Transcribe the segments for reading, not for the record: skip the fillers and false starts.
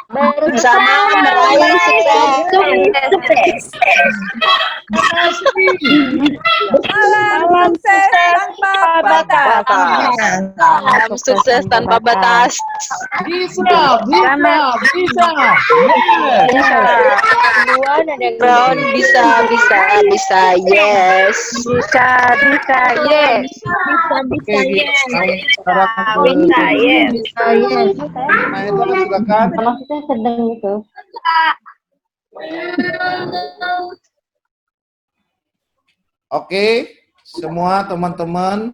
bersama meraih sukses. Salam sukses tanpa batas. Salam sukses tanpa batas. Bisa. Crown bisa, yes. Bisa, yes. Maeda, silakan. Maksudnya sedang gitu. Oke, semua teman-teman,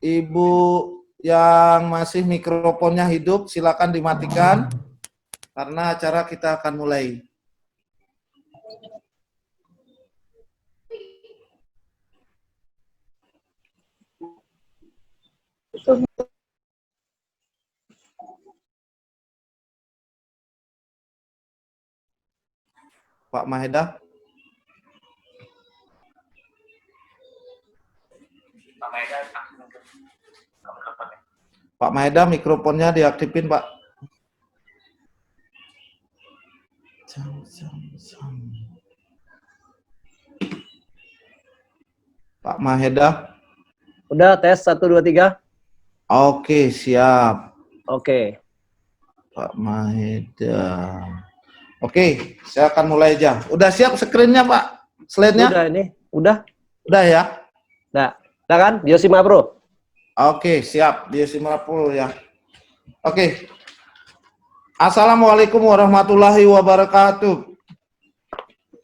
ibu yang masih mikrofonnya hidup, silakan dimatikan karena acara kita akan mulai. Pak Maheda. Pak Maheda, mikrofonnya diaktifin, Pak. Pak Maheda. Udah tes 1 2 3. Oke, siap. Oke. Pak Maheda. Oke, saya akan mulai aja. Udah siap screen-nya, Pak? Slide-nya? Udah ini, udah. Udah ya? Nah, udah kan? Biosima Pro. Oke, siap. Biosima Pro ya. Oke. Assalamualaikum warahmatullahi wabarakatuh.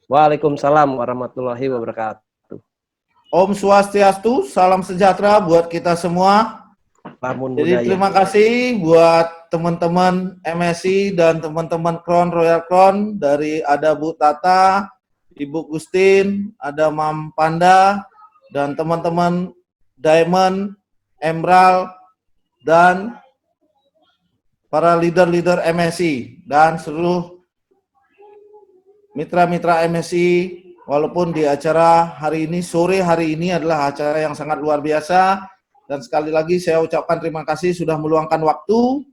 Waalaikumsalam warahmatullahi wabarakatuh. Om Swastiastu, salam sejahtera buat kita semua. Lamun Jadi budaya. terima kasih buat teman-teman MSI dan teman-teman Crown Royal Crown dari ada Bu Tata, Ibu Gustin, ada Mam Panda, dan teman-teman Diamond, Emerald, dan para leader-leader MSI dan seluruh mitra-mitra MSI. Walaupun di acara hari ini, sore hari ini adalah acara yang sangat luar biasa. Dan sekali lagi saya ucapkan terima kasih sudah meluangkan waktu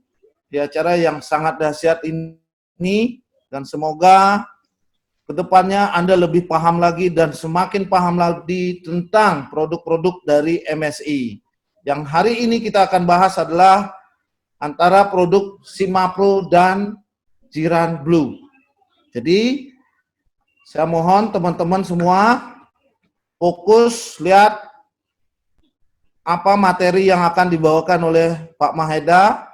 di acara yang sangat dahsyat ini. Dan semoga kedepannya Anda lebih paham lagi dan semakin paham lagi tentang produk-produk dari MSI. Yang hari ini kita akan bahas adalah antara produk Simapro dan Jiran Blue. Jadi, saya mohon teman-teman semua fokus lihat apa materi yang akan dibawakan oleh Pak Maheda,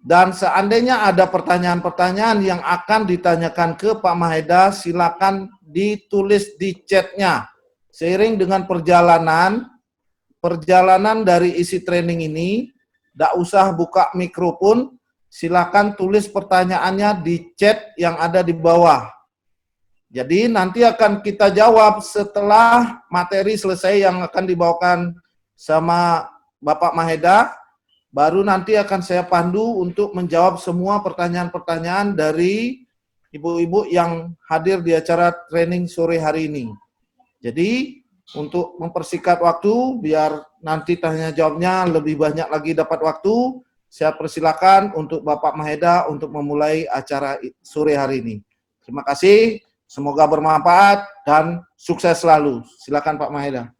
dan seandainya ada pertanyaan-pertanyaan yang akan ditanyakan ke Pak Maheda, silakan ditulis di chatnya. Seiring dengan perjalanan dari isi training ini, tidak usah buka mikrofon, silakan tulis pertanyaannya di chat yang ada di bawah. Jadi nanti akan kita jawab setelah materi selesai yang akan dibawakan sama Bapak Maheda, baru nanti akan saya pandu untuk menjawab semua pertanyaan-pertanyaan dari ibu-ibu yang hadir di acara training sore hari ini. Jadi untuk mempersingkat waktu, biar nanti tanya jawabnya lebih banyak lagi dapat waktu, saya persilakan untuk Bapak Maheda untuk memulai acara sore hari ini. Terima kasih, semoga bermanfaat dan sukses selalu. Silakan Pak Maheda.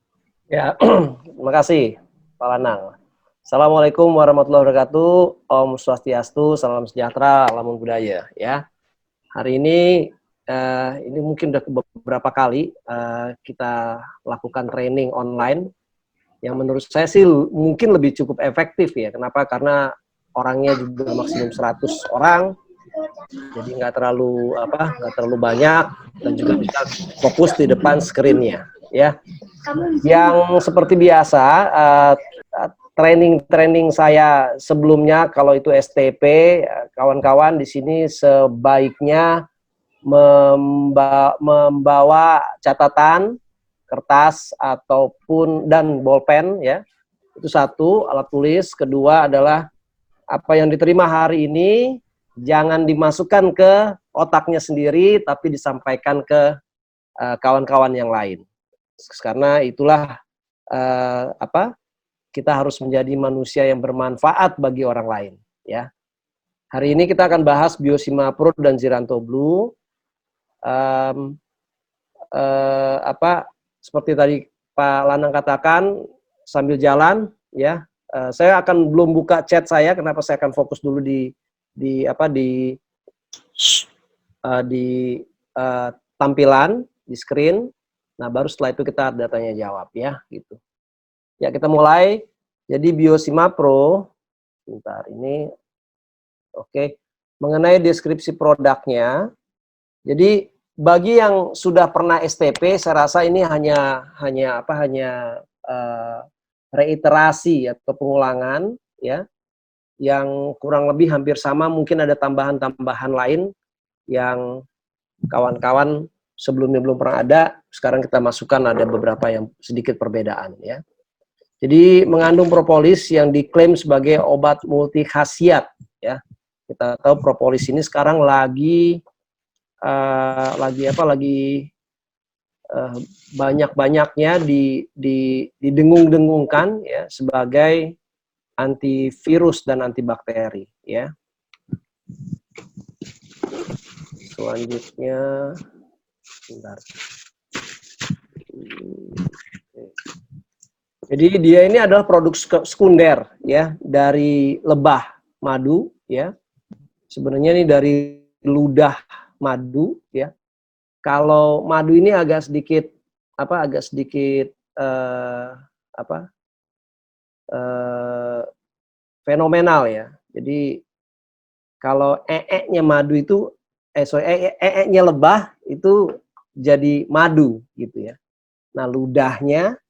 Ya, terima kasih Pak Lanang. Assalamualaikum warahmatullahi wabarakatuh. Om Swastiastu, salam sejahtera, lamun budaya. Ya, hari ini mungkin udah beberapa kali kita lakukan training online yang menurut saya sih mungkin lebih cukup efektif ya. Kenapa? Karena orangnya juga maksimum 100 orang, jadi nggak terlalu banyak dan juga bisa fokus di depan screen-nya. Ya, yang seperti biasa training saya sebelumnya kalau itu STP, kawan-kawan di sini sebaiknya membawa catatan, kertas ataupun dan bolpen ya. Itu satu, alat tulis. Kedua adalah apa yang diterima hari ini jangan dimasukkan ke otaknya sendiri tapi disampaikan ke kawan-kawan yang lain. Karena itulah kita harus menjadi manusia yang bermanfaat bagi orang lain ya. Hari ini kita akan bahas Biosima Pro dan Ziranto Blue. Seperti tadi Pak Lanang katakan, sambil jalan, ya, saya akan belum buka chat saya. Kenapa? Saya akan fokus dulu di tampilan di screen. Nah, baru setelah itu kita ada tanya jawab, ya, gitu. Ya, kita mulai. Jadi Biosima Pro, bentar ini, oke. Mengenai deskripsi produknya, jadi bagi yang sudah pernah STP, saya rasa ini hanya reiterasi atau pengulangan, ya, yang kurang lebih hampir sama. Mungkin ada tambahan-tambahan lain yang kawan-kawan sebelumnya belum pernah ada, sekarang kita masukkan ada beberapa yang sedikit perbedaan, ya. Jadi mengandung propolis yang diklaim sebagai obat multi khasiat, ya. Kita tahu propolis ini sekarang lagi banyak-banyaknya didengung-dengungkan, ya, sebagai antivirus dan antibakteri, ya. Selanjutnya, bentar. Jadi dia ini adalah produk sekunder, ya, dari lebah madu, ya. Sebenarnya ini dari ludah madu, ya. Kalau madu ini agak sedikit fenomenal, ya. Jadi kalau nya madu itu nya lebah itu jadi madu, gitu, ya. Nah, ludahnya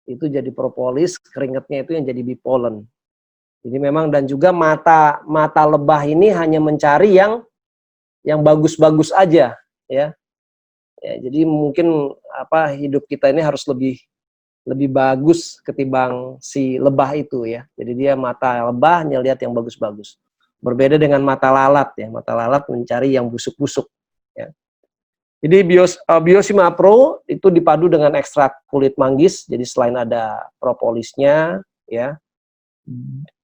itu jadi propolis, keringatnya itu yang jadi bipolen. Jadi memang, dan juga mata lebah ini hanya mencari yang bagus-bagus aja, ya. Ya, jadi mungkin hidup kita ini harus lebih bagus ketimbang si lebah itu, ya. Jadi dia mata lebah lihat yang bagus-bagus. Berbeda dengan mata lalat, ya. Mata lalat mencari yang busuk-busuk, ya. Jadi Biosima Pro itu dipadu dengan ekstrak kulit manggis. Jadi selain ada propolisnya, ya,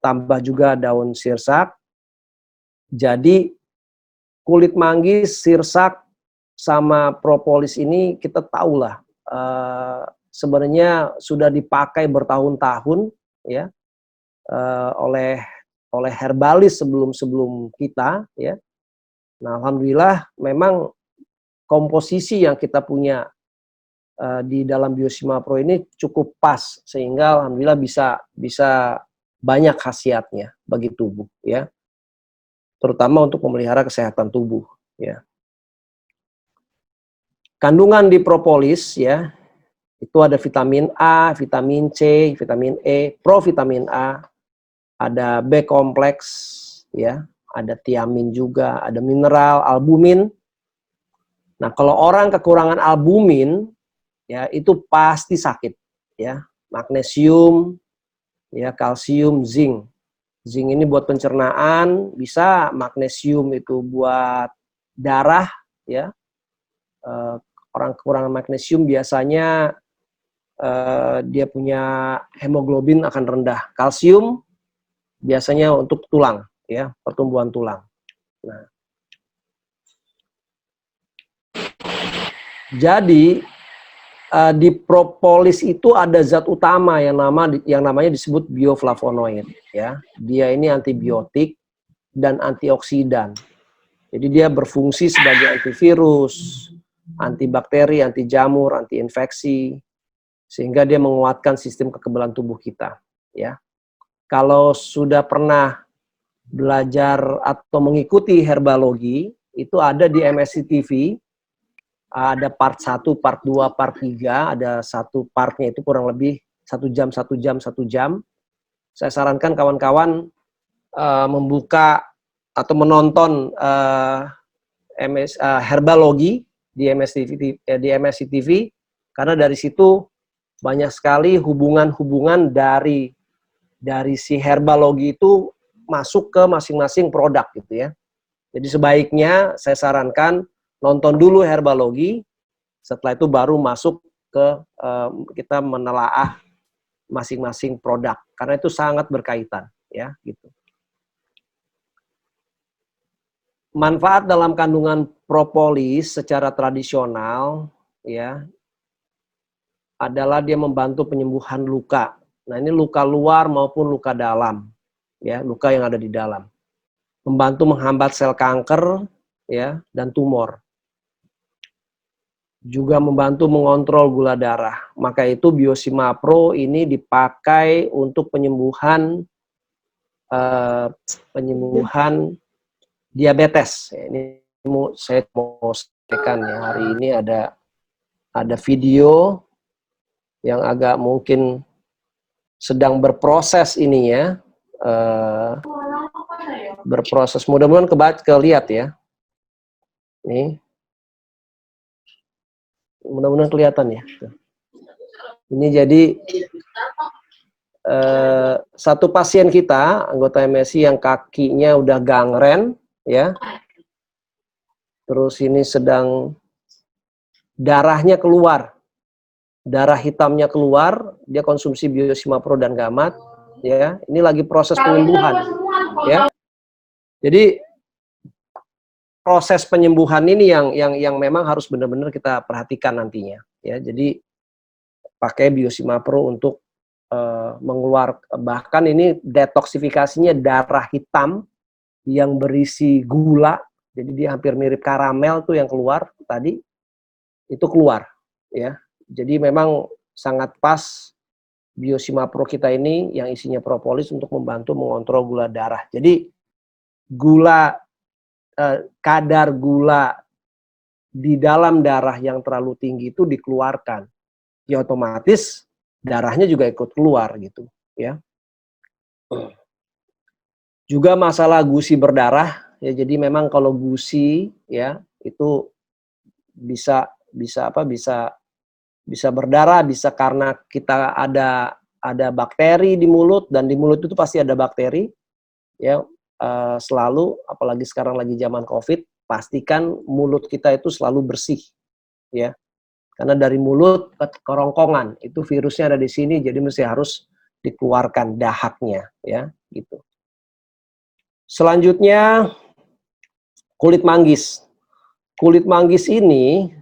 tambah juga daun sirsak. Jadi kulit manggis, sirsak, sama propolis ini kita tahulah sebenarnya sudah dipakai bertahun-tahun, ya, oleh herbalis sebelum kita, ya. Nah, alhamdulillah memang komposisi yang kita punya di dalam Biosima Pro ini cukup pas, sehingga alhamdulillah bisa banyak khasiatnya bagi tubuh, ya, terutama untuk memelihara kesehatan tubuh, ya. Kandungan di propolis, ya, itu ada vitamin A, vitamin C, vitamin E, provitamin A, ada B kompleks, ya, ada tiamin juga, ada mineral, albumin. Nah, kalau orang kekurangan albumin, ya, itu pasti sakit, ya. Magnesium, ya, kalsium, zinc. Zinc ini buat pencernaan, bisa. Magnesium itu buat darah, ya. Orang kekurangan magnesium biasanya dia punya hemoglobin akan rendah. Kalsium biasanya untuk tulang, ya, pertumbuhan tulang. Nah, jadi di propolis itu ada zat utama yang namanya disebut bioflavonoid, ya. Dia ini antibiotik dan antioksidan. Jadi dia berfungsi sebagai antivirus, antibakteri, anti jamur, anti infeksi, sehingga dia menguatkan sistem kekebalan tubuh kita, ya. Kalau sudah pernah belajar atau mengikuti herbalogi, itu ada di MSC TV. Ada part 1, part 2, part 3, ada satu partnya itu kurang lebih 1 jam. Saya sarankan kawan-kawan membuka atau menonton herbalogi di MSC TV, karena dari situ banyak sekali hubungan-hubungan dari si herbalogi itu masuk ke masing-masing produk, gitu, ya. Jadi sebaiknya saya sarankan nonton dulu herbalogi, setelah itu baru masuk ke kita menelaah masing-masing produk, karena itu sangat berkaitan, ya, gitu. manfaat dalam kandungan propolis secara tradisional ya adalah dia membantu penyembuhan luka. Nah, ini luka luar maupun luka dalam, ya, luka yang ada di dalam. Membantu menghambat sel kanker, ya, dan tumor. Juga membantu mengontrol gula darah. Maka itu Biosimapro ini dipakai untuk penyembuhan diabetes. Ini saya mau sampaikan ya, hari ini ada video yang agak mungkin sedang berproses ininya, berproses. Mudah-mudahan kelihat ya. Nih, mudah-mudahan kelihatan ya. Ini jadi satu pasien kita, anggota MSI yang kakinya udah gangren, ya. Terus ini sedang darahnya keluar. Darah hitamnya keluar, dia konsumsi Biosimapro dan Gamat, ya. Ini lagi proses penyembuhan, ya. Jadi proses penyembuhan ini yang memang harus benar-benar kita perhatikan nantinya, ya. Jadi pakai Biosimapro untuk bahkan ini detoksifikasinya darah hitam yang berisi gula, jadi dia hampir mirip karamel tuh yang keluar tadi, itu keluar, ya. Jadi memang sangat pas Biosimapro kita ini yang isinya propolis untuk membantu mengontrol gula darah. Jadi kadar gula di dalam darah yang terlalu tinggi itu dikeluarkan, ya otomatis darahnya juga ikut keluar gitu, ya. Juga masalah gusi berdarah, ya. Jadi memang kalau gusi, ya, itu bisa berdarah, bisa karena kita ada bakteri di mulut, dan di mulut itu pasti ada bakteri, ya. Selalu, apalagi sekarang lagi zaman COVID, pastikan mulut kita itu selalu bersih, ya. Karena dari mulut ke kerongkongan itu virusnya ada di sini, jadi mesti harus dikeluarkan dahaknya, ya, gitu. Selanjutnya kulit manggis. Kulit manggis ini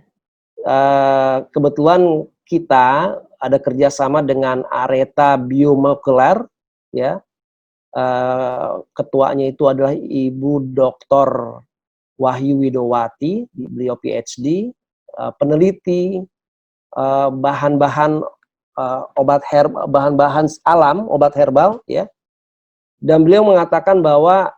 kebetulan kita ada kerjasama dengan Areta Biomolekuler, ya. Ketuanya itu adalah Ibu Dr. Wahyu Widowati, beliau PhD, peneliti bahan-bahan bahan-bahan alam, obat herbal, ya. Dan beliau mengatakan bahwa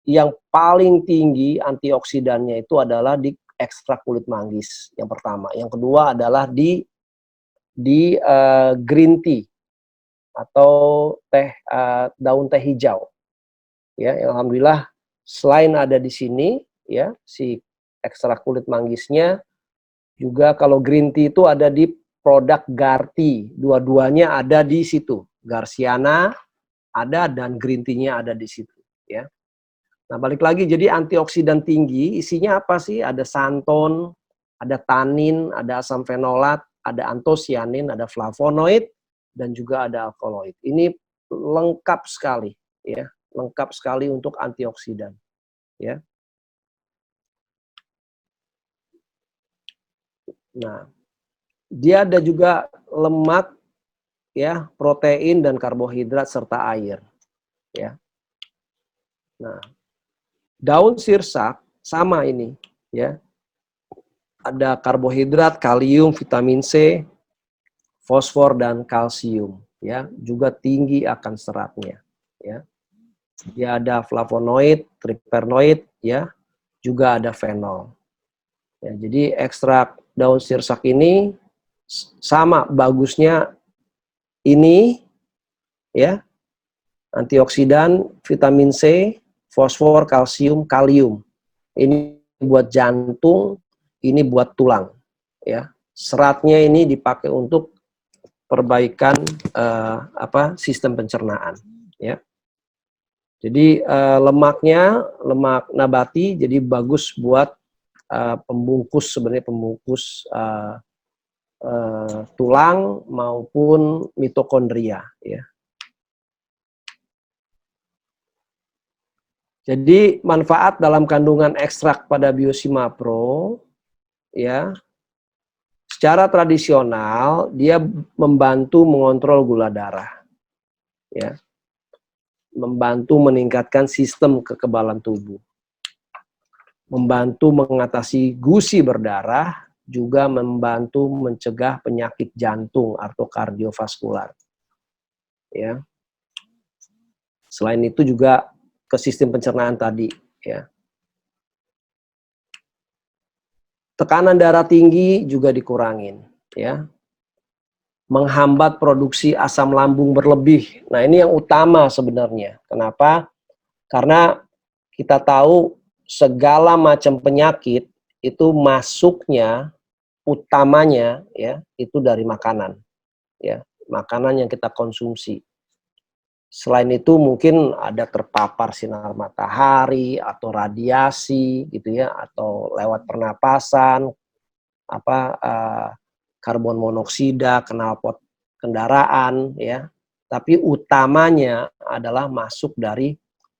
yang paling tinggi antioksidannya itu adalah di ekstrak kulit manggis, yang pertama. Yang kedua adalah di green tea atau daun teh hijau, ya. Yang alhamdulillah selain ada di sini, ya, si ekstrak kulit manggisnya, juga kalau green tea itu ada di produk Garti, dua-duanya ada di situ. Garciana ada dan green tea-nya ada di situ, ya. Nah, balik lagi, jadi antioksidan tinggi isinya apa sih? Ada santon, ada tanin, ada asam fenolat, ada antosianin, ada flavonoid, dan juga ada alkaloid. Ini lengkap sekali, ya, lengkap sekali untuk antioksidan, ya. Nah, dia ada juga lemak, ya, protein dan karbohidrat serta air, ya. Nah, daun sirsak sama ini, ya. Ada karbohidrat, kalium, vitamin C, fosfor dan kalsium, ya. Juga tinggi akan seratnya, ya. Dia ada flavonoid, triterpenoid, ya. Juga ada fenol. Ya, jadi ekstrak daun sirsak ini sama bagusnya ini, ya. Antioksidan, vitamin C, fosfor, kalsium, kalium. Ini buat jantung, ini buat tulang, ya. Seratnya ini dipakai untuk perbaikan sistem pencernaan, ya. Jadi lemaknya lemak nabati, jadi bagus buat pembungkus, sebenarnya pembungkus tulang maupun mitokondria, ya. Jadi manfaat dalam kandungan ekstrak pada Biosima Pro, ya, secara tradisional dia membantu mengontrol gula darah, ya, membantu meningkatkan sistem kekebalan tubuh, membantu mengatasi gusi berdarah, juga membantu mencegah penyakit jantung atau kardiovaskular, ya. Selain itu juga ke sistem pencernaan tadi, ya. Tekanan darah tinggi juga dikurangin, ya. Menghambat produksi asam lambung berlebih. Nah, ini yang utama sebenarnya. Kenapa? Karena kita tahu segala macam penyakit itu masuknya utamanya, ya, itu dari makanan, ya, makanan yang kita konsumsi. Selain itu mungkin ada terpapar sinar matahari atau radiasi gitu ya, atau lewat pernapasan, karbon monoksida, knalpot kendaraan ya. Tapi utamanya adalah masuk dari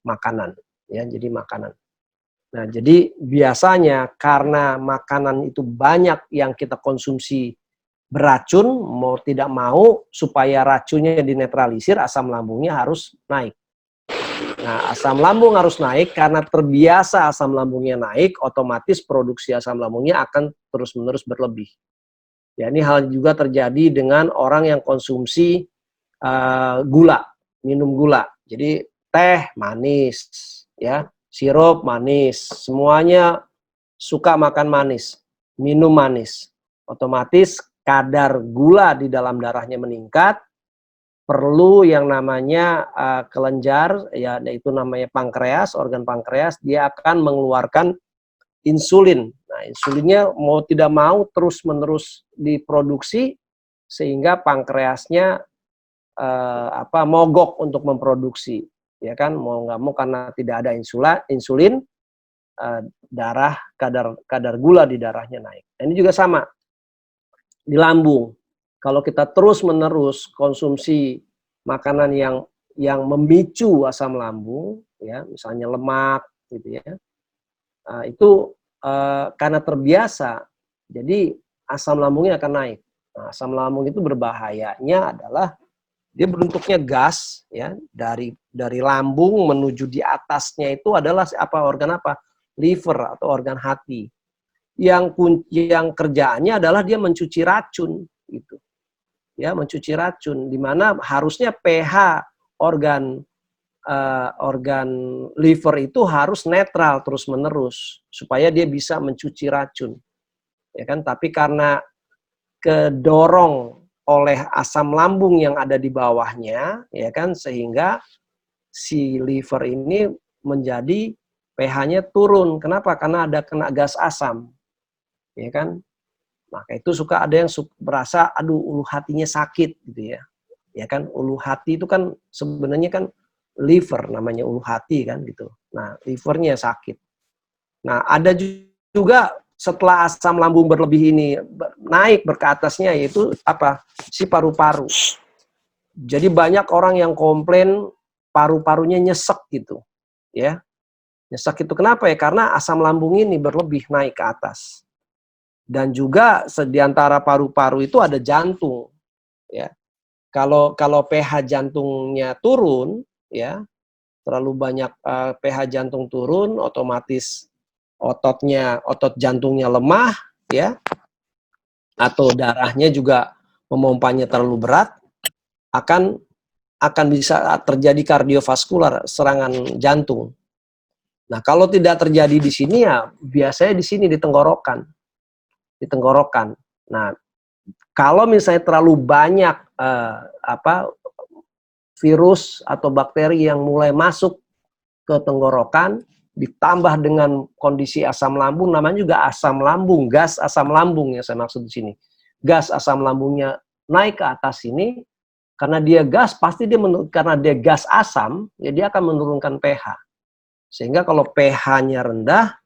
makanan ya, jadi makanan. Nah, jadi biasanya karena makanan itu banyak yang kita konsumsi beracun, mau tidak mau supaya racunnya dinetralisir, asam lambungnya harus naik. Nah, asam lambung harus naik karena terbiasa asam lambungnya naik, otomatis produksi asam lambungnya akan terus-menerus berlebih. Ya, ini hal juga terjadi dengan orang yang konsumsi gula, minum gula. Jadi teh manis, ya, sirup manis, semuanya suka makan manis, minum manis. Otomatis kadar gula di dalam darahnya meningkat, perlu yang namanya kelenjar, ya, yaitu namanya pankreas, organ pankreas, dia akan mengeluarkan insulin. Nah, insulinnya mau tidak mau terus-menerus diproduksi sehingga pankreasnya mogok untuk memproduksi, ya kan, mau nggak mau karena tidak ada insulin, kadar gula di darahnya naik. Nah, ini juga sama di lambung. Kalau kita terus-menerus konsumsi makanan yang memicu asam lambung, ya, misalnya lemak, gitu ya, itu karena terbiasa, jadi asam lambungnya akan naik. Nah, asam lambung itu berbahayanya adalah dia bentuknya gas, ya, dari lambung menuju di atasnya itu adalah organ apa? Liver atau organ hati. Yang kerjaannya adalah dia mencuci racun, gitu. Ya, mencuci racun, di mana harusnya pH organ liver itu harus netral terus-menerus supaya dia bisa mencuci racun. Ya kan, tapi karena kedorong oleh asam lambung yang ada di bawahnya, ya kan, sehingga si liver ini menjadi pH-nya turun. Kenapa? Karena ada kena gas asam. Ya kan? Maka itu suka ada yang merasa aduh ulu hatinya sakit gitu ya. Ya kan, ulu hati itu kan sebenarnya kan liver, namanya ulu hati kan gitu. Nah, livernya sakit. Nah, ada juga setelah asam lambung berlebih ini naik ke atasnya, yaitu apa? Si paru-paru. Jadi banyak orang yang komplain paru-parunya nyesek gitu. Ya. Nyesek itu kenapa ya? Karena asam lambung ini berlebih naik ke atas. Dan juga di antara paru-paru itu ada jantung, ya. Kalau pH jantungnya turun, ya, terlalu banyak pH jantung turun, otomatis otot jantungnya lemah, ya, atau darahnya juga memompanya terlalu berat, akan bisa terjadi kardiovaskular, serangan jantung. Nah, kalau tidak terjadi di sini ya biasanya di sini di tenggorokan. Nah, kalau misalnya terlalu banyak virus atau bakteri yang mulai masuk ke tenggorokan, ditambah dengan kondisi asam lambung, namanya juga asam lambung, gas asam lambung yang saya maksud di sini. Gas asam lambungnya naik ke atas sini, karena dia gas, pasti karena dia gas asam, ya dia akan menurunkan pH. Sehingga kalau pH-nya rendah,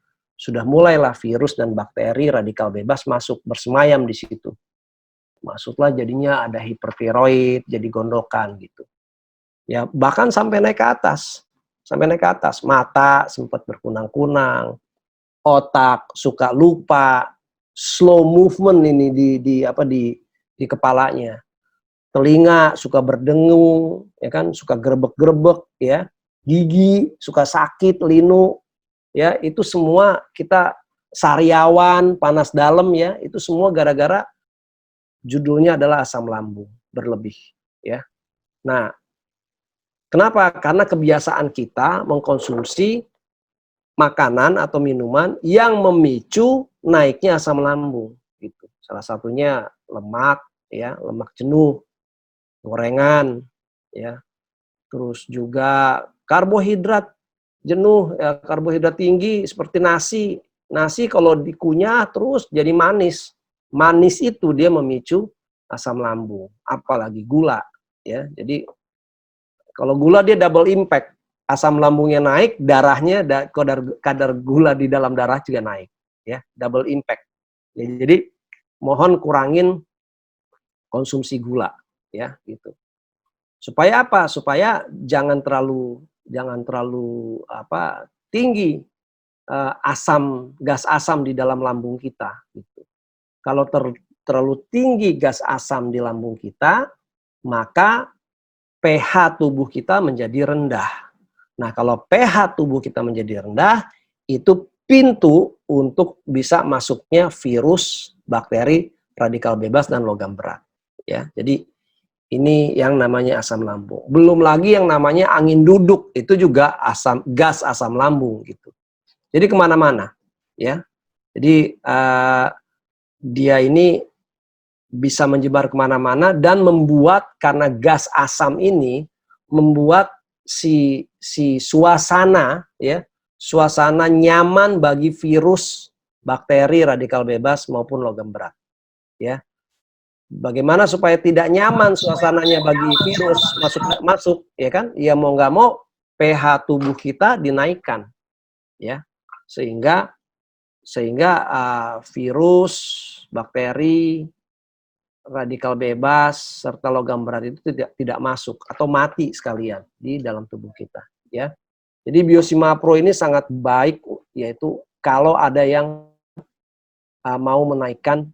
sudah mulailah virus dan bakteri radikal bebas masuk, bersemayam di situ. Maksudnya jadinya ada hipertiroid, jadi gondokan gitu. Ya, bahkan sampai naik ke atas. sampai naik ke atas. Mata sempat berkunang-kunang, otak suka lupa, slow movement ini di kepalanya. Telinga suka berdengung, ya kan, suka grebek-grebek, ya. Gigi suka sakit, linu, ya. Itu semua kita sariawan, panas dalam, ya. Itu semua gara-gara judulnya adalah asam lambung berlebih, ya. Nah, kenapa? Karena kebiasaan kita mengkonsumsi makanan atau minuman yang memicu naiknya asam lambung, gitu. Salah satunya lemak, ya, lemak jenuh, gorengan, ya. Terus juga karbohidrat jenuh, ya, karbohidrat tinggi seperti nasi. Nasi kalau dikunyah terus jadi manis. Manis itu dia memicu asam lambung, apalagi gula, ya. Jadi kalau gula dia double impact. Asam lambungnya naik, darahnya kadar gula di dalam darah juga naik, ya, double impact. Ya, jadi mohon kurangin konsumsi gula, ya, gitu. Supaya apa? Supaya jangan terlalu tinggi gas asam di dalam lambung kita, gitu. Kalau terlalu tinggi gas asam di lambung kita, maka pH tubuh kita menjadi rendah. Nah, kalau pH tubuh kita menjadi rendah, itu pintu untuk bisa masuknya virus, bakteri, radikal bebas, dan logam berat. Ya, jadi ini yang namanya asam lambung. Belum lagi yang namanya angin duduk, itu juga gas asam lambung, gitu. Jadi kemana-mana, ya. Jadi dia ini bisa menyebar kemana-mana dan membuat, karena gas asam ini membuat si suasana, ya, suasana nyaman bagi virus, bakteri, radikal bebas maupun logam berat, ya. Bagaimana supaya tidak nyaman suasananya bagi virus masuk, ya kan? Ya mau nggak mau pH tubuh kita dinaikkan, ya, sehingga virus, bakteri, radikal bebas serta logam berat itu tidak masuk atau mati sekalian di dalam tubuh kita, ya. Jadi Biosima Pro ini sangat baik, yaitu kalau ada yang mau menaikkan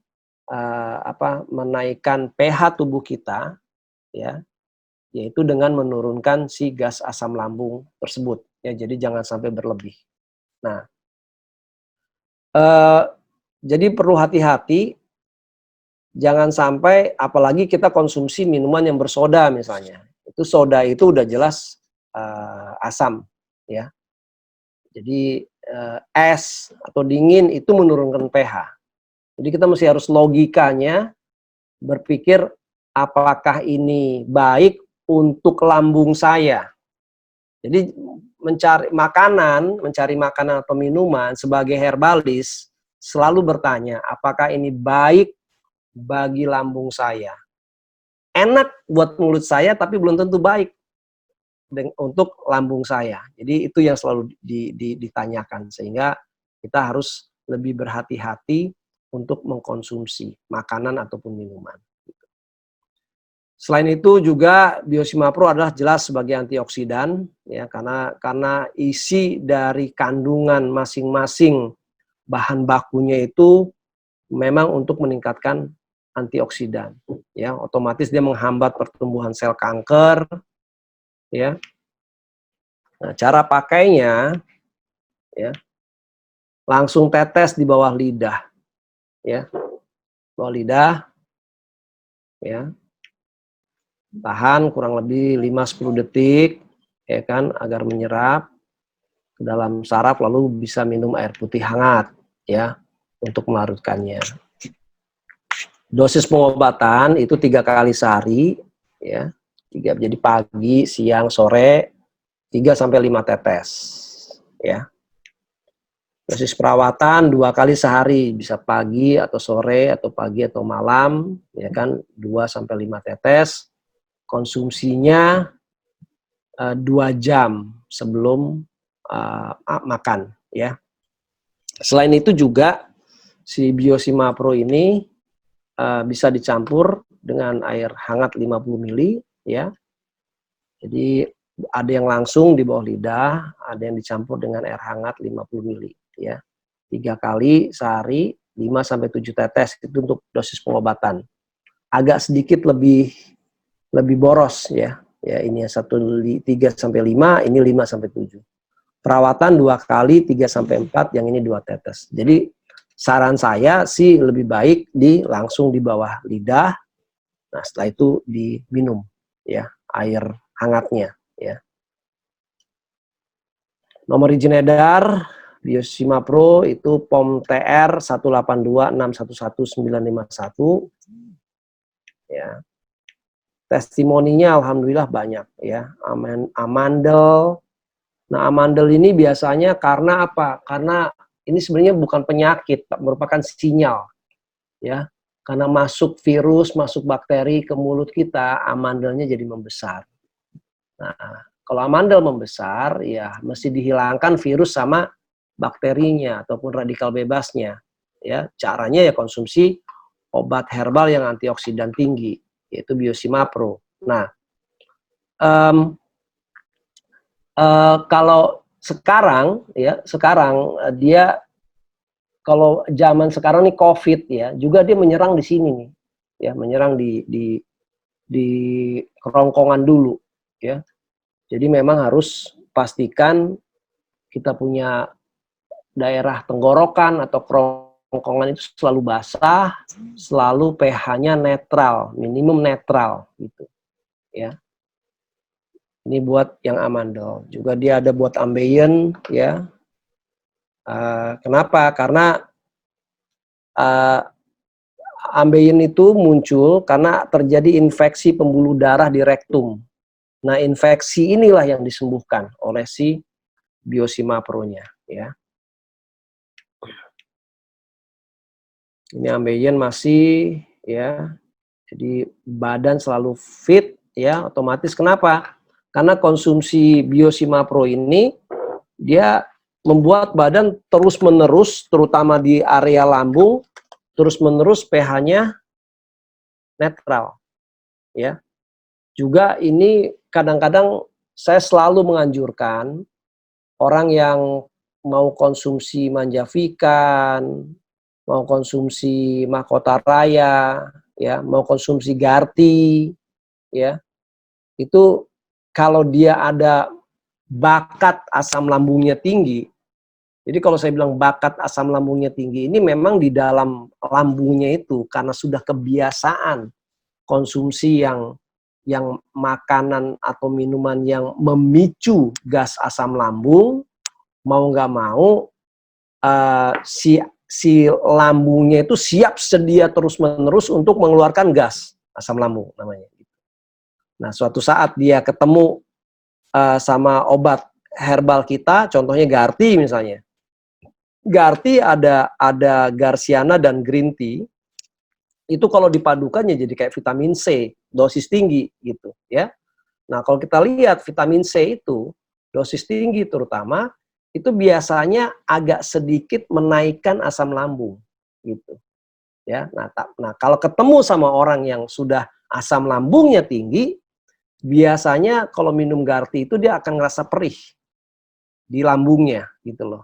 pH tubuh kita, ya, yaitu dengan menurunkan si gas asam lambung tersebut, ya. Jadi jangan sampai berlebih. Nah, jadi perlu hati-hati. Jangan sampai, apalagi kita konsumsi minuman yang bersoda misalnya. Itu soda itu udah jelas asam, ya. Jadi es atau dingin itu menurunkan pH. Jadi kita mesti harus logikanya berpikir apakah ini baik untuk lambung saya. Jadi mencari makanan atau minuman sebagai herbalis selalu bertanya apakah ini baik bagi lambung saya. Enak buat mulut saya tapi belum tentu baik untuk lambung saya. Jadi itu yang selalu ditanyakan, sehingga kita harus lebih berhati-hati untuk mengkonsumsi makanan ataupun minuman. Selain itu juga Biosima Pro adalah jelas sebagai antioksidan, ya, karena isi dari kandungan masing-masing bahan bakunya itu memang untuk meningkatkan antioksidan, ya. Otomatis dia menghambat pertumbuhan sel kanker, ya. Nah, cara pakainya, ya, langsung tetes di bawah lidah, ya, bawah lidah, ya, tahan kurang lebih 5-10 detik, ya kan, agar menyerap ke dalam saraf, lalu bisa minum air putih hangat, ya, untuk melarutkannya. Dosis pengobatan itu 3 kali sehari, ya, 3, jadi pagi, siang, sore, 3-5 tetes, ya. Dosis perawatan 2 kali sehari, bisa pagi atau sore atau pagi atau malam, ya kan, 2-5 tetes. Konsumsinya 2 jam sebelum makan, ya. Selain itu juga si Biosima Pro ini bisa dicampur dengan air hangat 50 ml, ya. Jadi ada yang langsung di bawah lidah, ada yang dicampur dengan air hangat 50 ml ya. 3 kali sehari 5 sampai 7 tetes itu untuk dosis pengobatan. Agak sedikit lebih boros ya. Ya ini 3 sampai 5, ini 5 sampai 7. Perawatan 2 kali 3 sampai 4, yang ini 2 tetes. Jadi saran saya sih lebih baik langsung di bawah lidah. Nah, setelah itu diminum ya, air hangatnya ya. Nomor izin edar Biosima Pro itu POM TR 182611951 ya. Testimoninya alhamdulillah banyak ya. Amandel. Nah, amandel ini biasanya karena apa? Karena ini sebenarnya bukan penyakit, merupakan sinyal ya. Karena masuk virus, masuk bakteri ke mulut kita, amandelnya jadi membesar. Nah, kalau amandel membesar, ya mesti dihilangkan virus sama bakterinya ataupun radikal bebasnya. Ya, caranya ya konsumsi obat herbal yang antioksidan tinggi, yaitu Biosima Pro. Nah, kalau sekarang dia, kalau zaman sekarang nih COVID ya, juga dia menyerang di sini nih, ya menyerang di kerongkongan dulu, ya. Jadi memang harus pastikan kita punya daerah tenggorokan atau kerongkongan itu selalu basah, selalu pH-nya netral, minimum netral, gitu, ya. Ini buat yang amandel. Juga dia ada buat ambeien, ya. Kenapa? Karena ambeien itu muncul karena terjadi infeksi pembuluh darah di rektum. Nah, infeksi inilah yang disembuhkan oleh si Biosima Pro-nya, ya. Ini ambeien masih, ya. Jadi badan selalu fit, ya, otomatis. Kenapa? Karena konsumsi Biosima Pro ini dia membuat badan terus-menerus, terutama di area lambung, terus-menerus pH-nya netral, ya. Juga ini kadang-kadang saya selalu menganjurkan orang yang mau konsumsi Manjavikan, mau konsumsi Mahkota Raya, ya, mau konsumsi Garti, ya, itu kalau dia ada bakat asam lambungnya tinggi. Jadi kalau saya bilang bakat asam lambungnya tinggi, ini memang di dalam lambungnya itu karena sudah kebiasaan konsumsi yang makanan atau minuman yang memicu gas asam lambung, mau nggak mau si lambungnya itu siap sedia terus-menerus untuk mengeluarkan gas asam lambung namanya. Nah, suatu saat dia ketemu sama obat herbal kita, contohnya Garti misalnya. Garti ada Garciana dan green tea. Itu kalau dipadukannya jadi kayak vitamin C, dosis tinggi gitu, ya. Nah, kalau kita lihat vitamin C itu dosis tinggi terutama itu biasanya agak sedikit menaikkan asam lambung gitu. Ya. Nah, kalau ketemu sama orang yang sudah asam lambungnya tinggi, biasanya kalau minum Garti itu dia akan ngerasa perih di lambungnya gitu loh.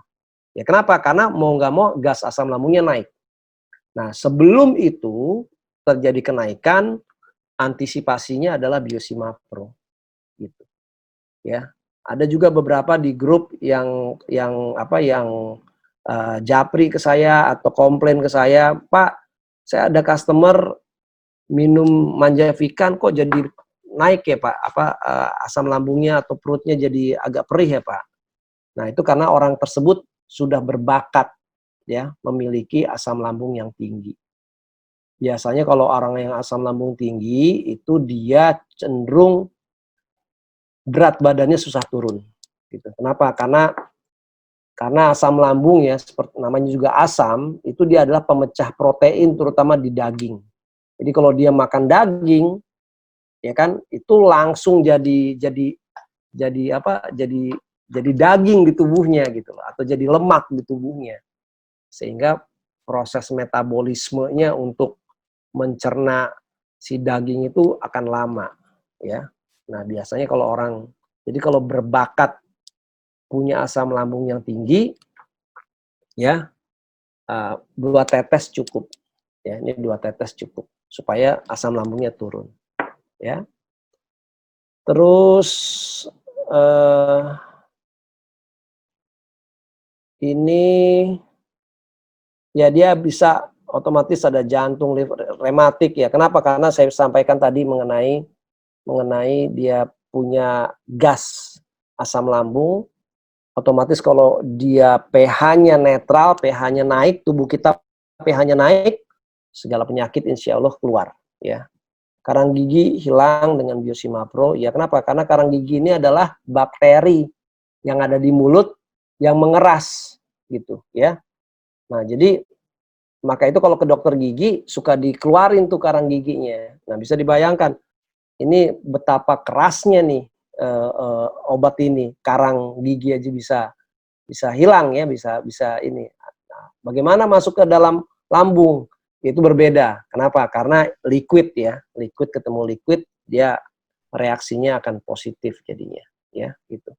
Ya kenapa? Karena mau nggak mau gas asam lambungnya naik. Nah, sebelum itu terjadi kenaikan, antisipasinya adalah Biosima Pro gitu. Ya. Ada juga beberapa di grup yang japri ke saya atau komplain ke saya, "Pak, saya ada customer minum Manjavikan kok jadi naik ya Pak, asam lambungnya atau perutnya jadi agak perih ya Pak." Nah, itu karena orang tersebut sudah berbakat ya memiliki asam lambung yang tinggi. Biasanya kalau orang yang asam lambung tinggi itu dia cenderung berat badannya susah turun gitu. Kenapa? Karena asam lambung ya, seperti namanya juga asam, itu dia adalah pemecah protein terutama di daging. Jadi kalau dia makan daging ya kan itu langsung jadi daging di tubuhnya gitu loh, atau jadi lemak di tubuhnya. Sehingga proses metabolismenya untuk mencerna si daging itu akan lama ya. Nah, biasanya kalau orang Jadi kalau berbakat punya asam lambung yang tinggi, ya 2 tetes cukup. Ya, ini 2 tetes cukup supaya asam lambungnya turun. Ya. Terus ini ya dia bisa otomatis ada jantung, rematik ya. Kenapa? Karena saya sampaikan tadi mengenai dia punya gas asam lambung. Otomatis kalau dia pH-nya netral, pH-nya naik, tubuh kita pH-nya naik, segala penyakit insya Allah keluar. Ya. Karang gigi hilang dengan Biosimapro. Ya kenapa? Karena karang gigi ini adalah bakteri yang ada di mulut yang mengeras gitu ya. Nah jadi maka itu kalau ke dokter gigi suka dikeluarin tuh karang giginya. Nah bisa dibayangkan ini betapa kerasnya nih obat ini, karang gigi aja bisa hilang ya, bisa ini. Nah, bagaimana masuk ke dalam lambung? Itu berbeda. Kenapa? Karena liquid ya, liquid ketemu liquid, dia reaksinya akan positif jadinya, ya gitu.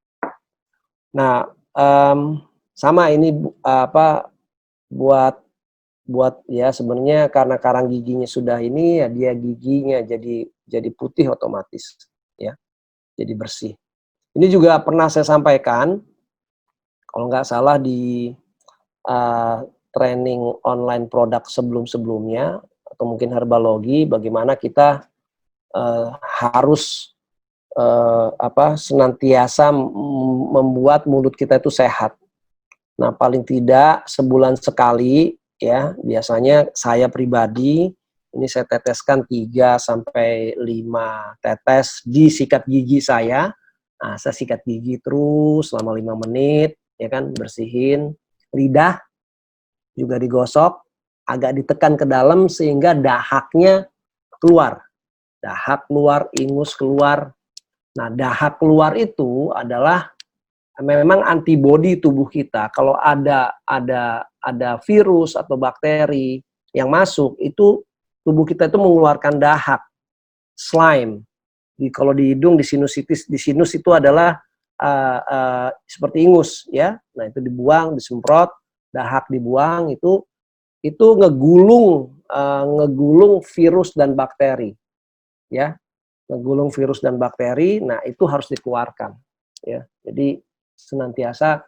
Nah, sama ini buat ya sebenarnya karena karang giginya sudah ini ya dia giginya jadi putih otomatis, ya, jadi bersih. Ini juga pernah saya sampaikan, kalau nggak salah di training online produk sebelum-sebelumnya atau mungkin herbalogi, bagaimana kita harus senantiasa membuat mulut kita itu sehat. Nah, paling tidak sebulan sekali ya, biasanya saya pribadi ini saya teteskan 3 sampai 5 tetes di sikat gigi saya. Nah, saya sikat gigi terus selama 5 menit ya kan, bersihin lidah juga digosok, agak ditekan ke dalam sehingga dahaknya keluar. Dahak keluar, ingus keluar. Nah, dahak keluar itu adalah memang antibodi tubuh kita. Kalau ada virus atau bakteri yang masuk, itu tubuh kita itu mengeluarkan dahak, slime. Kalau di hidung, di sinusitis, di sinus itu adalah seperti ingus ya. Nah, itu dibuang, disemprot, dahak dibuang, itu ngegulung virus dan bakteri ya, ngegulung virus dan bakteri. Nah, itu harus dikeluarkan ya. Jadi senantiasa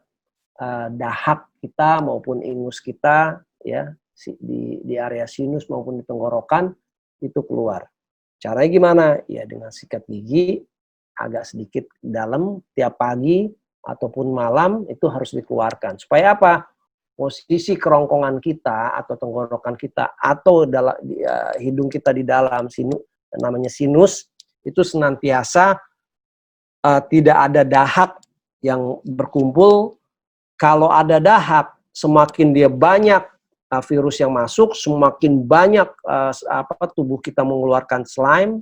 dahak kita maupun ingus kita ya di area sinus maupun di tenggorokan itu keluar. Caranya gimana? Ya dengan sikat gigi agak sedikit dalam tiap pagi ataupun malam, itu harus dikeluarkan. Supaya apa? Posisi kerongkongan kita atau tenggorokan kita atau hidung kita di dalam namanya sinus itu senantiasa tidak ada dahak yang berkumpul. Kalau ada dahak, semakin dia banyak virus yang masuk, semakin banyak tubuh kita mengeluarkan slime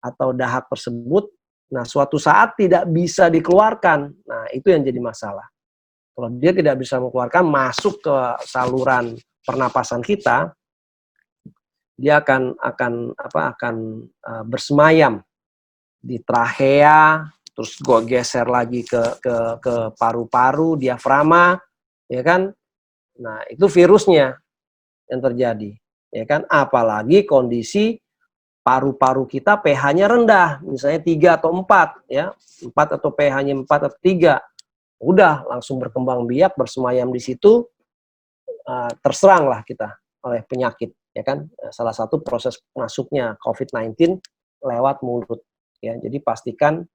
atau dahak tersebut. Nah, suatu saat tidak bisa dikeluarkan. Nah, itu yang jadi masalah. Kalau dia tidak bisa mengeluarkan, masuk ke saluran pernapasan kita, dia akan bersemayam di trachea, terus gue geser lagi ke paru-paru, diafragma, ya kan? Nah, itu virusnya yang terjadi, ya kan? Apalagi kondisi paru-paru kita pH-nya rendah, misalnya 3 atau 4, ya. 4 atau pH-nya 4 atau 3. Udah langsung berkembang biak, bersemayam di situ, terseranglah kita oleh penyakit, ya kan? Salah satu proses masuknya COVID-19 lewat mulut, ya. Jadi pastikan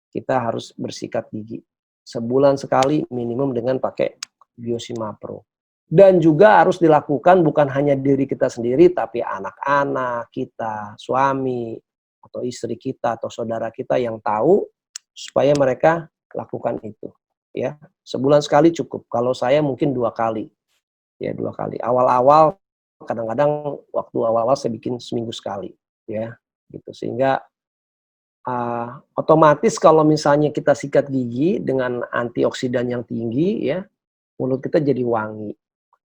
kita harus bersikat gigi sebulan sekali minimum dengan pakai Biosimapro. Dan juga harus dilakukan bukan hanya diri kita sendiri, tapi anak-anak kita, suami atau istri kita atau saudara kita yang tahu, supaya mereka lakukan itu. Ya, sebulan sekali cukup. Kalau saya mungkin 2 kali, ya 2 kali. Awal-awal, kadang-kadang waktu awal-awal saya bikin seminggu sekali, ya, gitu. Sehingga otomatis kalau misalnya kita sikat gigi dengan antioksidan yang tinggi, ya, mulut kita jadi wangi.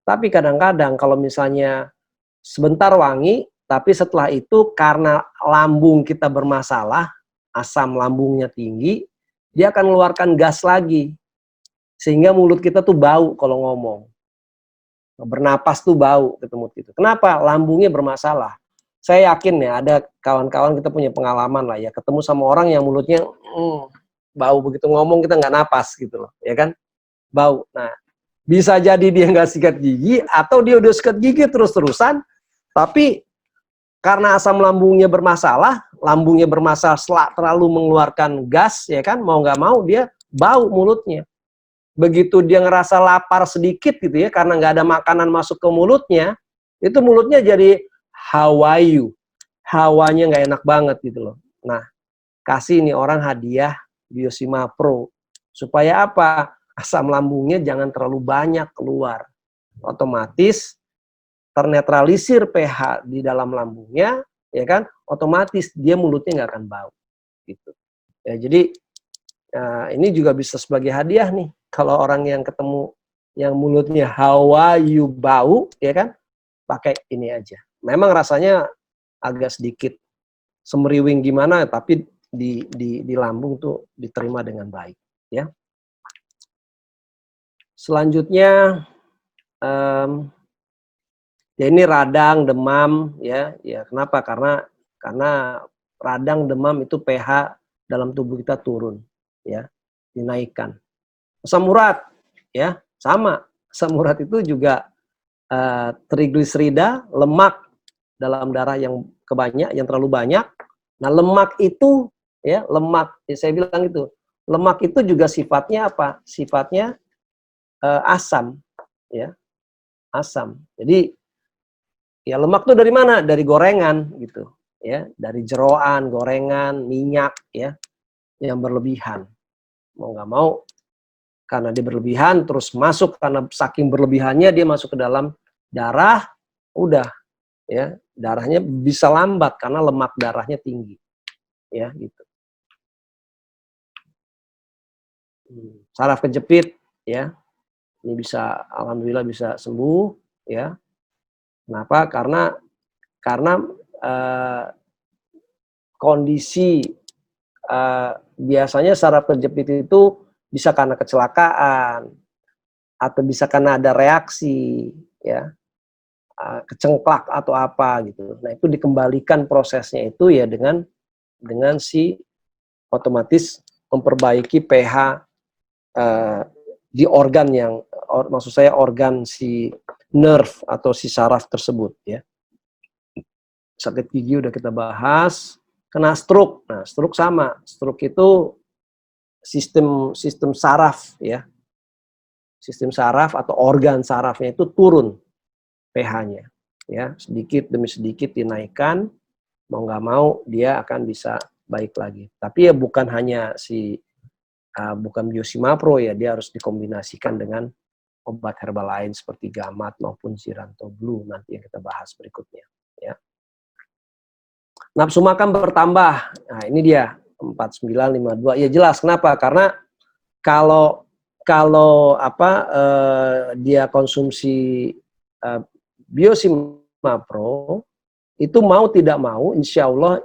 Tapi kadang-kadang kalau misalnya sebentar wangi, tapi setelah itu karena lambung kita bermasalah, asam lambungnya tinggi, dia akan mengeluarkan gas lagi. Sehingga mulut kita tuh bau kalau ngomong. Bernapas tuh bau ketemu gitu. Kenapa? Lambungnya bermasalah. Saya yakin ya, ada kawan-kawan kita punya pengalaman lah ya, ketemu sama orang yang mulutnya bau, begitu ngomong kita nggak napas gitu loh, ya kan? Bau. Nah, bisa jadi dia nggak sikat gigi, atau dia udah sikat gigi terus-terusan, tapi karena asam lambungnya bermasalah terlalu mengeluarkan gas, ya kan? Mau nggak mau dia bau mulutnya. Begitu dia ngerasa lapar sedikit gitu ya, karena nggak ada makanan masuk ke mulutnya, itu mulutnya jadi hawayu, hawanya nggak enak banget gitu loh. Nah, kasih nih orang hadiah Biosima Pro, supaya apa? Asam lambungnya jangan terlalu banyak keluar, otomatis ternetralisir pH di dalam lambungnya, ya kan? Otomatis dia mulutnya nggak akan bau, gitu. Ya, jadi ini juga bisa sebagai hadiah nih. Kalau orang yang ketemu yang mulutnya hawayu bau, ya kan, pakai ini aja. Memang rasanya agak sedikit semeriwing gimana, tapi di lambung tuh diterima dengan baik, ya. Selanjutnya, ya ini radang, demam, ya kenapa? Karena radang, demam itu pH dalam tubuh kita turun, ya, dinaikkan. Asam urat, ya, sama. Asam urat itu juga trigliserida, lemak dalam darah yang terlalu banyak. Nah, lemak itu, ya, saya bilang itu, lemak itu juga sifatnya apa? Sifatnya asam, ya, asam. Jadi, ya lemak itu dari mana? Dari gorengan, gitu, ya, dari jeroan, gorengan, minyak, ya, yang berlebihan. Mau nggak mau, karena dia berlebihan, terus masuk, karena saking berlebihannya dia masuk ke dalam darah, udah, ya, darahnya bisa lambat karena lemak darahnya tinggi, ya, gitu. Saraf kejepit, ya, ini bisa, alhamdulillah bisa sembuh, ya. Kenapa? Karena kondisi biasanya saraf kejepit itu bisa karena kecelakaan, atau bisa karena ada reaksi, ya, kecengklak atau apa gitu. Nah, itu dikembalikan prosesnya itu ya dengan si otomatis memperbaiki pH di organ yang, maksud saya organ si nerve atau si saraf tersebut, ya. Sakit gigi udah kita bahas. Kena stroke. Nah, stroke sama. Stroke itu sistem saraf, ya. Sistem saraf atau organ sarafnya itu turun pH-nya, ya, sedikit demi sedikit dinaikkan, mau nggak mau dia akan bisa baik lagi. Tapi ya bukan hanya bukan Biosima Pro, ya, dia harus dikombinasikan dengan obat herbal lain seperti Gamat maupun Siranto Blue nanti yang kita bahas berikutnya, ya. Nafsu makan bertambah. Nah, ini dia 4952. Ya jelas kenapa? Karena kalau dia konsumsi Biosima Pro, itu mau tidak mau, insya Allah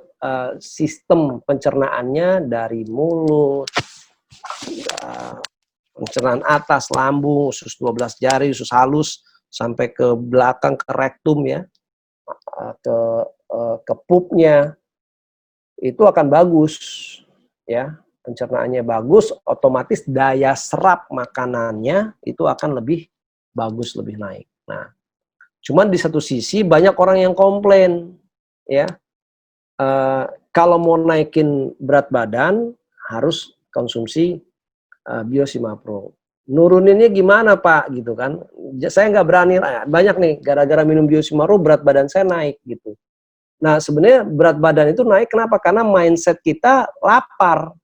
sistem pencernaannya dari mulut, pencernaan atas, lambung, usus 12 jari, usus halus, sampai ke belakang, ke rektum, ya, ke pupnya, itu akan bagus, ya. Pencernaannya bagus, otomatis daya serap makanannya itu akan lebih bagus, lebih naik. Nah, cuman di satu sisi banyak orang yang komplain, ya, kalau mau naikin berat badan harus konsumsi Biosima Pro. Nuruninnya gimana, Pak? Gitu kan? Saya nggak berani. Banyak nih, gara-gara minum Biosima Pro berat badan saya naik gitu. Nah, sebenarnya berat badan itu naik kenapa? Karena mindset kita lapar.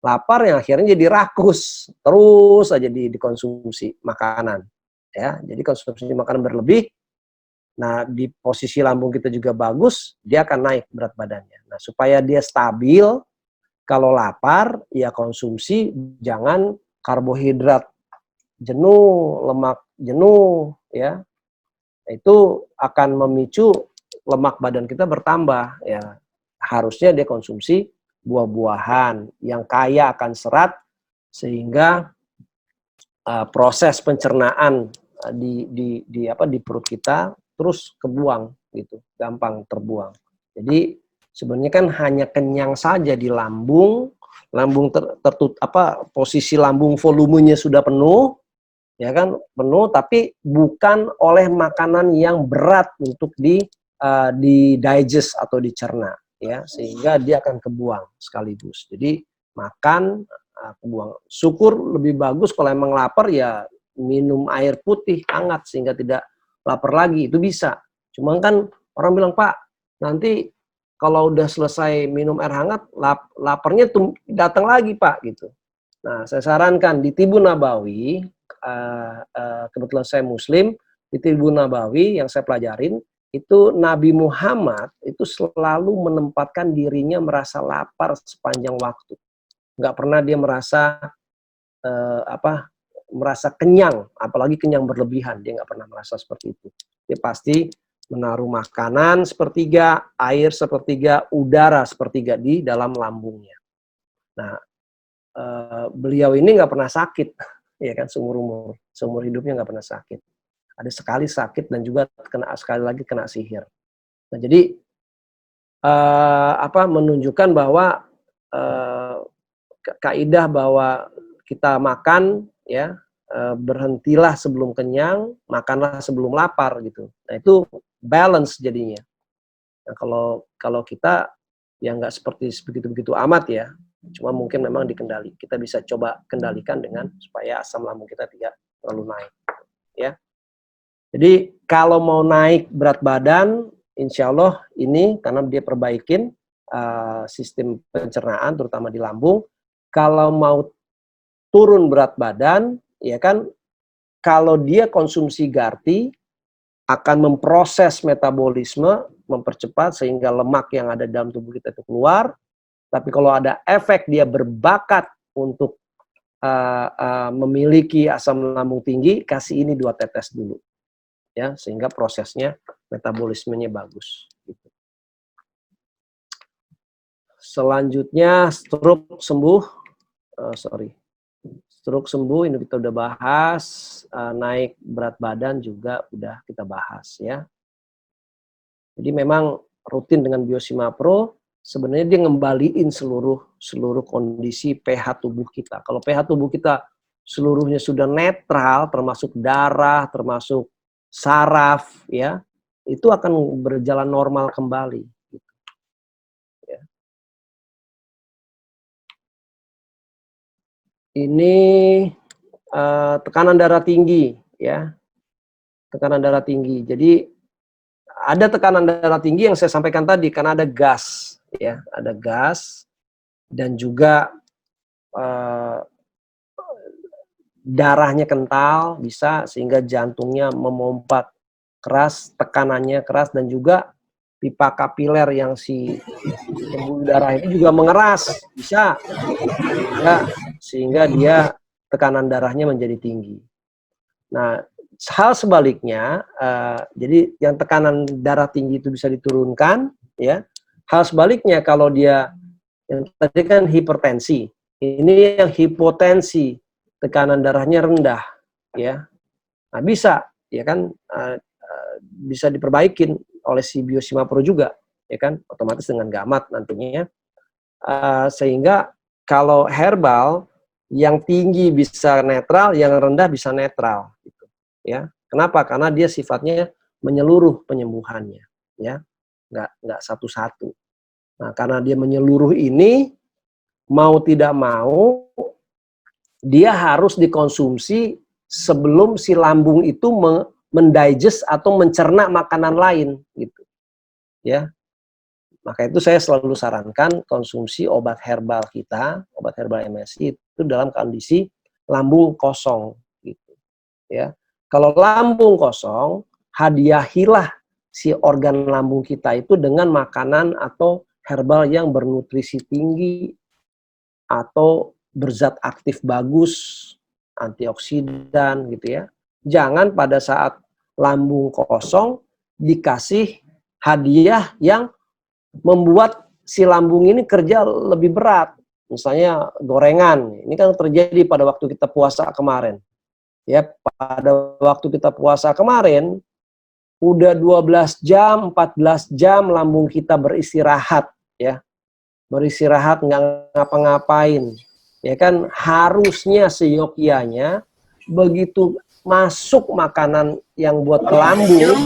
Lapar yang akhirnya jadi rakus, terus aja dikonsumsi makanan, ya. Jadi konsumsi makanan berlebih. Nah, di posisi lambung kita juga bagus, dia akan naik berat badannya. Nah, supaya dia stabil, kalau lapar ya konsumsi, jangan karbohidrat jenuh, lemak jenuh, ya. Itu akan memicu lemak badan kita bertambah, ya. Harusnya dia konsumsi buah-buahan yang kaya akan serat, sehingga proses pencernaan di perut kita terus kebuang gitu, gampang terbuang. Jadi sebenarnya kan hanya kenyang saja di lambung, posisi lambung volumenya sudah penuh, ya kan, penuh, tapi bukan oleh makanan yang berat untuk di digest atau dicerna, ya, sehingga dia akan kebuang sekaligus. Jadi makan, kebuang. Syukur lebih bagus kalau emang lapar ya minum air putih hangat sehingga tidak lapar lagi, itu bisa. Cuma kan orang bilang, Pak, nanti kalau udah selesai minum air hangat, laparnya datang lagi, Pak, gitu. Nah, saya sarankan di Tibun Nabawi, kebetulan saya Muslim, di Tibun Nabawi yang saya pelajarin, itu Nabi Muhammad itu selalu menempatkan dirinya merasa lapar sepanjang waktu. Nggak pernah dia merasa merasa kenyang, apalagi kenyang berlebihan, dia nggak pernah merasa seperti itu. Dia pasti menaruh makanan sepertiga, air sepertiga, udara sepertiga di dalam lambungnya. Nah, beliau ini nggak pernah sakit, ya kan, seumur hidupnya nggak pernah sakit. Ada sekali sakit dan juga sekali lagi kena sihir. Nah, jadi menunjukkan bahwa kaidah bahwa kita makan, ya, berhentilah sebelum kenyang, makanlah sebelum lapar gitu. Nah, itu balance jadinya. Nah, kalau kita ya nggak seperti begitu amat ya, cuma mungkin memang kita bisa coba kendalikan dengan supaya asam lambung kita tidak terlalu naik, ya. Jadi kalau mau naik berat badan, insya Allah ini karena dia perbaikin sistem pencernaan terutama di lambung. Kalau mau turun berat badan, ya kan, kalau dia konsumsi GARTI akan memproses metabolisme, mempercepat sehingga lemak yang ada dalam tubuh kita itu keluar. Tapi kalau ada efek dia berbakat untuk memiliki asam lambung tinggi, kasih ini 2 tetes dulu, ya, sehingga prosesnya metabolismenya bagus. Gitu. Selanjutnya stroke sembuh, stroke sembuh ini kita udah bahas, naik berat badan juga udah kita bahas, ya. Jadi memang rutin dengan Biosima Pro, sebenarnya dia ngembaliin seluruh kondisi pH tubuh kita. Kalau pH tubuh kita seluruhnya sudah netral, termasuk darah, termasuk saraf, ya, itu akan berjalan normal kembali. Gitu. Ya. Ini tekanan darah tinggi, ya, tekanan darah tinggi. Jadi ada tekanan darah tinggi yang saya sampaikan tadi karena ada gas, ya, ada gas dan juga darahnya kental bisa sehingga jantungnya memompa keras, tekanannya keras, dan juga pipa kapiler yang si pembuluh darah ini juga mengeras bisa, ya, sehingga dia tekanan darahnya menjadi tinggi. Nah, hal sebaliknya, jadi yang tekanan darah tinggi itu bisa diturunkan, ya. Hal sebaliknya kalau dia yang tadi kan hipertensi, ini yang hipotensi, tekanan darahnya rendah, ya. Nah, bisa, ya kan, bisa diperbaikin oleh si Biosima Pro juga, ya kan, otomatis dengan gamat nantinya, sehingga kalau herbal yang tinggi bisa netral, yang rendah bisa netral, gitu, ya. Kenapa? Karena dia sifatnya menyeluruh penyembuhannya, ya, nggak satu-satu. Nah, karena dia menyeluruh ini, mau tidak mau dia harus dikonsumsi sebelum si lambung itu mendigest atau mencerna makanan lain, gitu, ya. Maka itu saya selalu sarankan konsumsi obat herbal kita, obat herbal MSI itu dalam kondisi lambung kosong, gitu, ya. Kalau lambung kosong, hadiahilah si organ lambung kita itu dengan makanan atau herbal yang bernutrisi tinggi atau berzat aktif bagus, antioksidan, gitu ya. Jangan pada saat lambung kosong dikasih hadiah yang membuat si lambung ini kerja lebih berat. Misalnya gorengan, ini kan terjadi pada waktu kita puasa kemarin. Ya, pada waktu kita puasa kemarin, udah 12 jam, 14 jam lambung kita beristirahat, ya. Beristirahat, nggak ngapa-ngapain. Ya kan, harusnya seyogyanya, begitu masuk makanan yang buat ke lambung,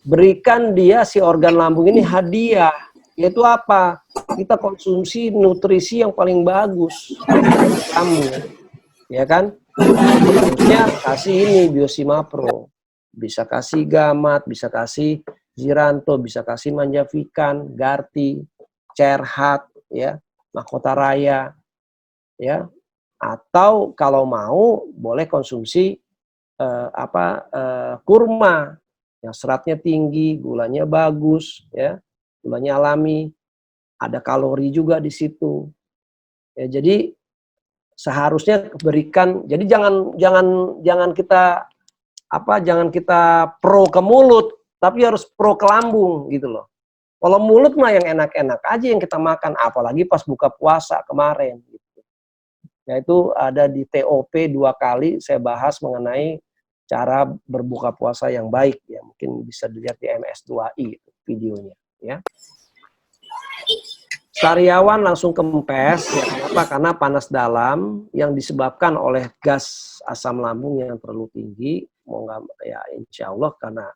berikan dia si organ lambung ini hadiah. Yaitu apa? Kita konsumsi nutrisi yang paling bagus lambung, ya kan? Harusnya kasih ini Biosima Pro, bisa kasih Gamat, bisa kasih Ziranto, bisa kasih Manjavikan, Garti, Cerhat, ya, Mahkota Raya, ya. Atau kalau mau boleh konsumsi kurma yang seratnya tinggi, gulanya bagus, ya, gulanya alami, ada kalori juga di situ. Ya, jadi seharusnya berikan. Jadi jangan kita pro ke mulut, tapi harus pro ke lambung gitu loh. Kalau mulut mah yang enak-enak aja yang kita makan, apalagi pas buka puasa kemarin gitu. Ya, itu ada di TOP 2 kali saya bahas mengenai cara berbuka puasa yang baik, ya. Mungkin bisa dilihat di MS2I itu videonya, ya. Sariawan langsung kempes, ya. Kenapa? Karena panas dalam yang disebabkan oleh gas asam lambung yang terlalu tinggi. Mau nggak, ya insya Allah karena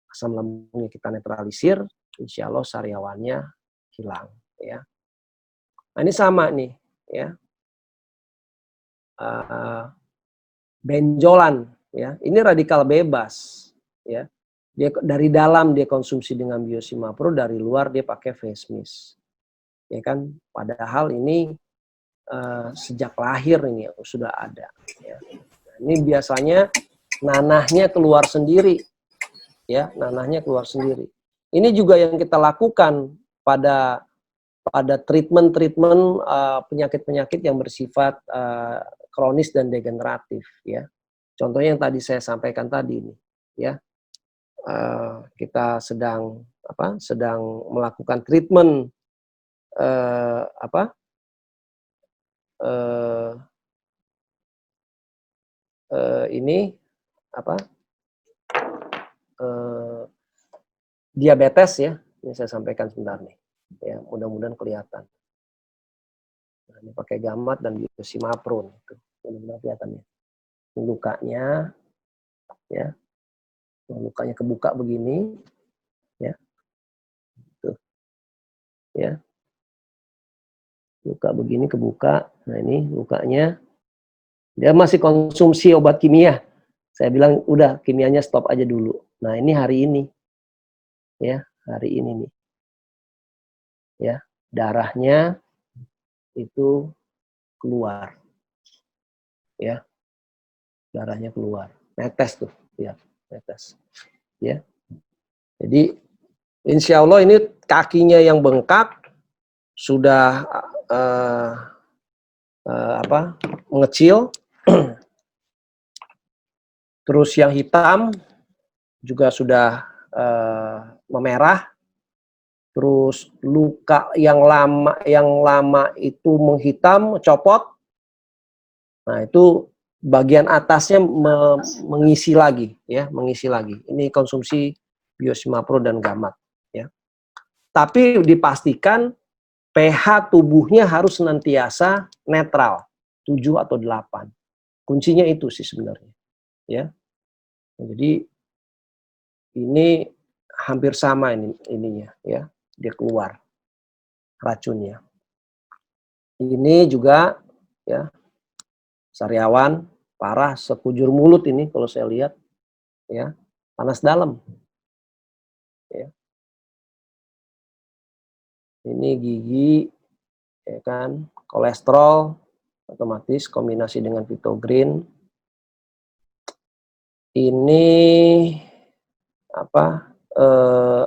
asam lambungnya kita netralisir, insya Allah sariawannya hilang, ya. Nah, ini sama nih, ya. Benjolan, ya. Ini radikal bebas, ya. Dia dari dalam dia konsumsi dengan Biosima Pro, dari luar dia pakai face mist. Ya kan, padahal ini sejak lahir ini sudah ada, ya. Nah, ini biasanya nanahnya keluar sendiri, ya, nanahnya keluar sendiri. Ini juga yang kita lakukan pada treatment penyakit-penyakit yang bersifat kronis dan degeneratif, ya. Contohnya yang tadi saya sampaikan tadi ini, ya. Kita sedang melakukan treatment diabetes, ya. Ini saya sampaikan sebentar nih, ya, mudah-mudahan kelihatan. Nah, ini pakai Gamat dan Biosima Pro nih, mudah-mudahan kelihatan ya. Lukanya, ya, lukanya kebuka begini, ya, tuh, ya, luka begini kebuka. Nah, ini lukanya, dia masih konsumsi obat kimia. Saya bilang udah kimianya stop aja dulu. Nah, ini hari ini, ya, hari ini nih, ya, darahnya itu keluar, ya, darahnya keluar, netes tuh, ya, netes, ya. Jadi insya Allah ini kakinya yang bengkak sudah mengecil, terus yang hitam juga sudah memerah, terus luka yang lama itu menghitam, copot. Nah, itu bagian atasnya mengisi lagi, ya, mengisi lagi. Ini konsumsi Biosima Pro dan Gamat, ya. Tapi dipastikan pH tubuhnya harus senantiasa netral, 7 atau 8. Kuncinya itu sih sebenarnya, ya. Jadi ini hampir sama ininya, ya. Dia keluar racunnya. Ini juga, ya, sariawan parah, sekujur mulut ini kalau saya lihat, ya, panas dalam, ya. Ini gigi, ya kan, kolesterol otomatis kombinasi dengan Vitogreen. Ini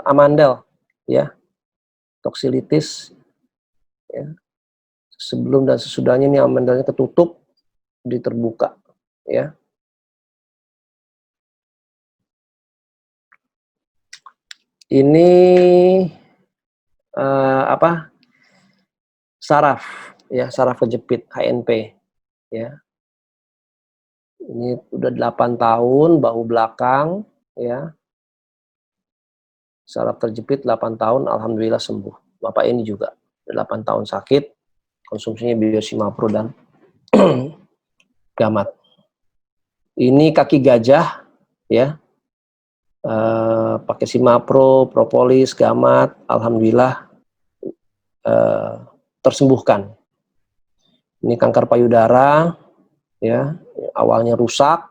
amandel, ya, toksilitis, ya. Sebelum dan sesudahnya ini amandelnya ketutup, diterbuka, ya. Ini saraf, ya, saraf kejepit HNP, ya. Ini udah 8 tahun, bahu belakang, ya. Saraf terjepit 8 tahun, alhamdulillah sembuh. Bapak ini juga 8 tahun sakit, konsumsinya Biosimapro dan Gamat. Ini kaki gajah, ya. Pakai Simapro, propolis, Gamat, alhamdulillah tersembuhkan. Ini kanker payudara, ya, awalnya rusak,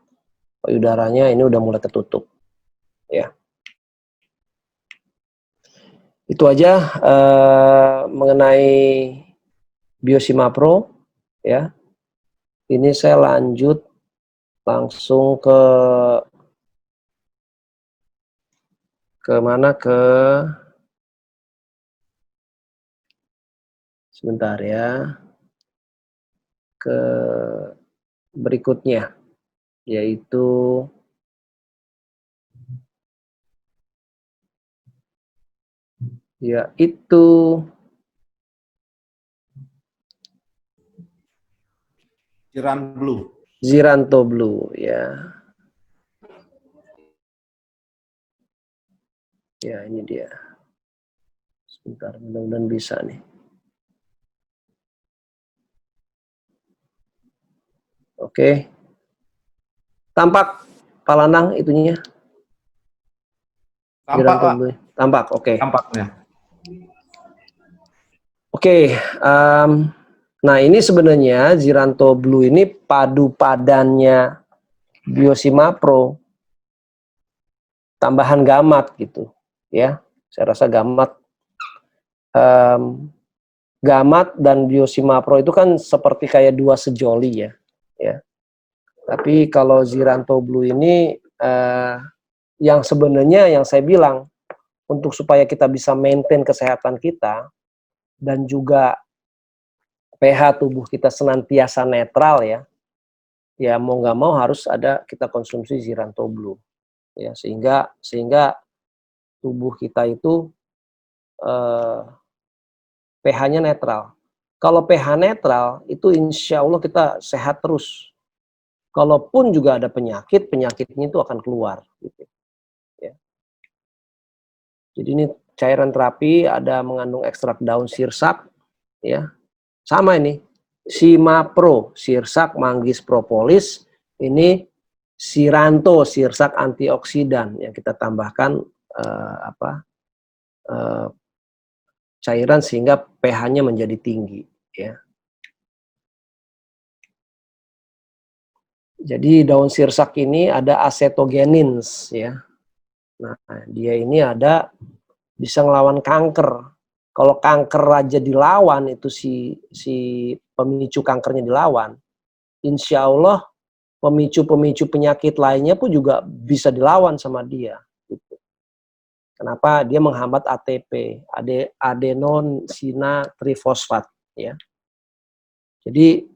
payudaranya ini udah mulai tertutup, ya. Itu aja mengenai Biosimapro, ya. Ini saya lanjut langsung ke mana, sebentar ya, ke berikutnya, yaitu Ziranto Blue, ya. Ya, ini dia. Sebentar, mudah-mudahan bisa nih. Oke. Tampak Pak Lanang itunya? Tampak, Pak. Tampak, oke. Tampaknya. Oke, nah ini sebenarnya Ziranto Blue ini padu padannya Biosimapro tambahan Gamat gitu, ya. Saya rasa Gamat dan Biosimapro itu kan seperti kayak dua sejoli, ya. Tapi kalau Ziranto Blue ini yang sebenarnya yang saya bilang untuk supaya kita bisa maintain kesehatan kita dan juga pH tubuh kita senantiasa netral, ya mau nggak mau harus ada kita konsumsi Ziranto Blue, ya, sehingga tubuh kita itu pH-nya netral. Kalau pH netral itu insya Allah kita sehat terus. Kalaupun juga ada penyakitnya itu akan keluar, gitu, ya. Jadi ini cairan terapi ada mengandung ekstrak daun sirsak, ya. Sama ini, Simapro, sirsak, manggis, propolis, ini Ziranto, sirsak antioksidan yang kita tambahkan cairan sehingga pH-nya menjadi tinggi, ya. Jadi daun sirsak ini ada acetogenins, ya. Nah, dia ini bisa ngelawan kanker. Kalau kanker aja dilawan, itu si pemicu kankernya dilawan, insya Allah pemicu penyakit lainnya pun juga bisa dilawan sama dia. Gitu. Kenapa? Dia menghambat ATP, adenosina trifosfat, ya. Jadi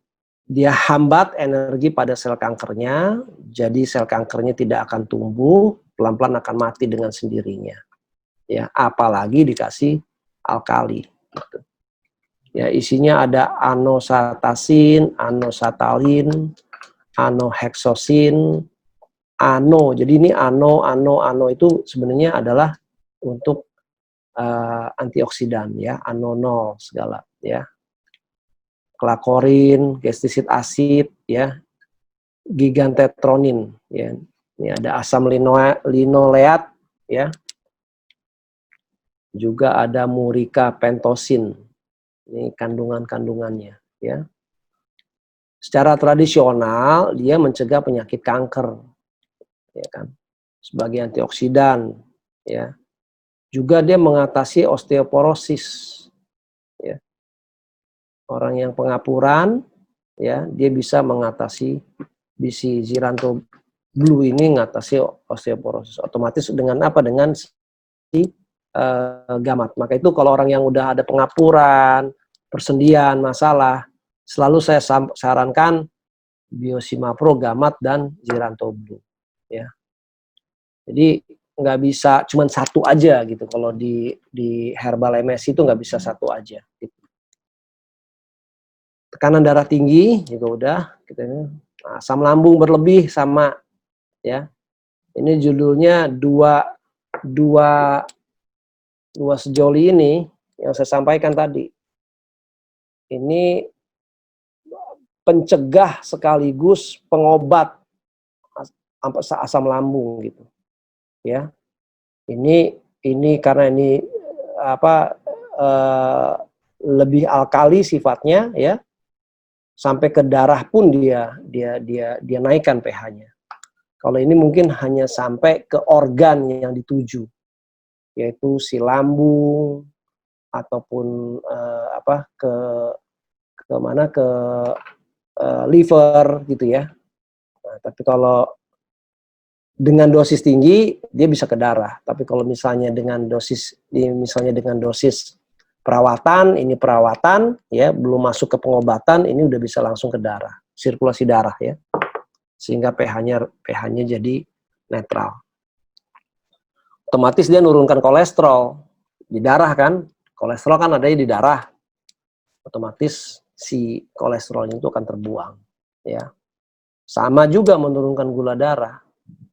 dia hambat energi pada sel kankernya, jadi sel kankernya tidak akan tumbuh, pelan-pelan akan mati dengan sendirinya. Ya, apalagi dikasih alkali. Gitu. Ya, isinya ada anosatasin, anosatalin, anoheksosin, Jadi ini ano itu sebenarnya adalah untuk antioksidan, ya, anonol segala, ya. Klakorin, gestisid asid, ya, gigantetronin, ya. Ini ada asam linoleat, ya. Juga ada murika pentosin. Ini kandungannya, ya. Secara tradisional dia mencegah penyakit kanker, ya kan, sebagai antioksidan, ya. Juga dia mengatasi osteoporosis, ya. Orang yang pengapuran, ya, dia bisa mengatasi si Ziranto Blue ini mengatasi osteoporosis. Otomatis dengan apa? Dengan si Gamat. Maka itu kalau orang yang udah ada pengapuran, persendian, masalah, selalu saya sarankan Biosimapro, Gamat, dan Ziranto Blue, ya. Jadi nggak bisa cuman satu aja gitu. Kalau di herbal MS itu nggak bisa satu aja. Gitu. Tekanan darah tinggi juga udah. Gitu. Nah, asam lambung berlebih sama ya. Ini judulnya dua sejoli ini yang saya sampaikan tadi. Ini pencegah sekaligus pengobat asam lambung gitu. Ya. Ini karena ini lebih alkali sifatnya ya. Sampai ke darah pun dia naikkan pH-nya. Kalau ini mungkin hanya sampai ke organ yang dituju, yaitu si lambung ataupun ke liver gitu ya. Nah, tapi kalau dengan dosis tinggi dia bisa ke darah. Tapi kalau misalnya dengan dosis perawatan, ini perawatan ya, belum masuk ke pengobatan, ini udah bisa langsung ke darah, sirkulasi darah ya. Sehingga pH-nya jadi netral. Otomatis dia nurunkan kolesterol di darah kan. Kolesterol kan adanya di darah. Otomatis si kolesterolnya itu akan terbuang ya. Sama juga menurunkan gula darah.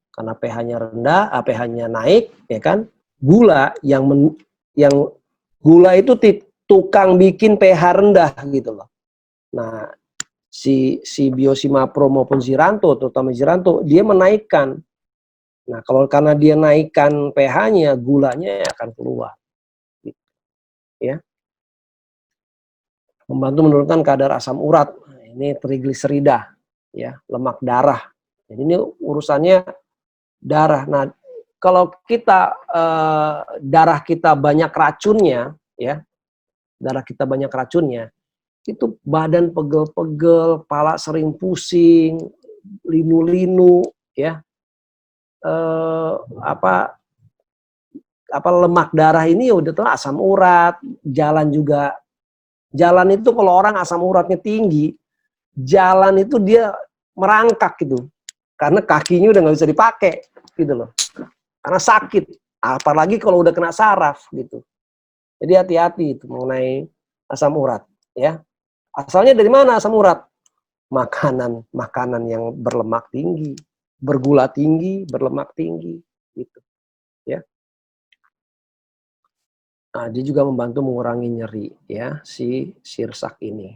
Karena pH-nya rendah, pH-nya naik ya kan. Gula gula itu tukang bikin pH rendah gitu loh. Nah, si Biosimapro maupun Ziranto, terutama Ziranto, dia menaikkan. Nah, kalau karena dia naikkan pH-nya, gulanya akan keluar. Gitu. Ya. Membantu menurunkan kadar asam urat. Ini trigliserida, ya, lemak darah. Jadi ini urusannya darah. Nah, kalau kita darah kita banyak racunnya, ya, itu badan pegel-pegel, kepala sering pusing, linu-linu, ya, lemak darah ini udah tuh asam urat, jalan itu kalau orang asam uratnya tinggi, jalan itu dia merangkak gitu, karena kakinya udah nggak bisa dipakai gitu loh, karena sakit, apalagi kalau udah kena saraf gitu. Jadi hati-hati itu mengenai asam urat, ya. Asalnya dari mana asam urat? Makanan yang berlemak tinggi, bergula tinggi, berlemak tinggi, gitu, ya. Nah, dia juga membantu mengurangi nyeri, ya, si sirsak ini.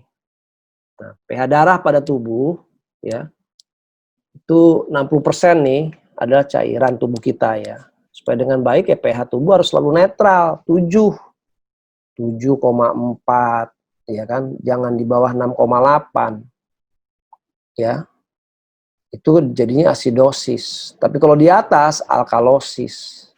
Nah, pH darah pada tubuh, ya, itu 60% nih adalah cairan tubuh kita ya. Supaya dengan baik ya pH tubuh harus selalu netral, 7,4 ya kan, jangan di bawah 6,8 ya. Itu jadinya asidosis. Tapi kalau di atas alkalosis.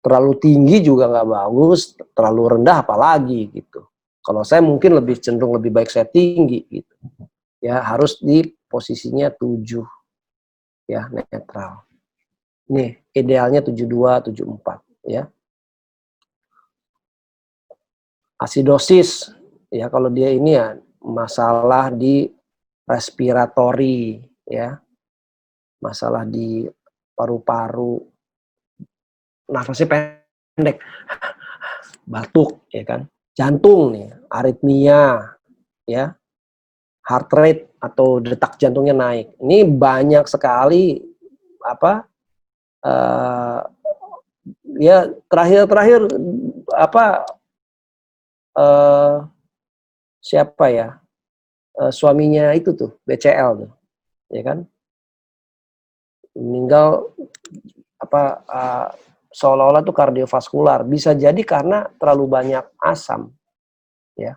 Terlalu tinggi juga nggak bagus, terlalu rendah apalagi gitu. Kalau saya mungkin cenderung lebih baik saya tinggi gitu. Ya, harus di posisinya 7 ya, netral. Nih, idealnya 72, 74 ya. Asidosis ya, kalau dia ini ya masalah di respiratori ya. Masalah di paru-paru. Nafasnya pendek. Batuk ya kan. Jantung nih, aritmia ya. Heart rate atau detak jantungnya naik. Ini banyak sekali ya terakhir siapa ya, suaminya itu tuh BCL tuh ya kan, meninggal seolah-olah tuh kardiovaskular, bisa jadi karena terlalu banyak asam ya,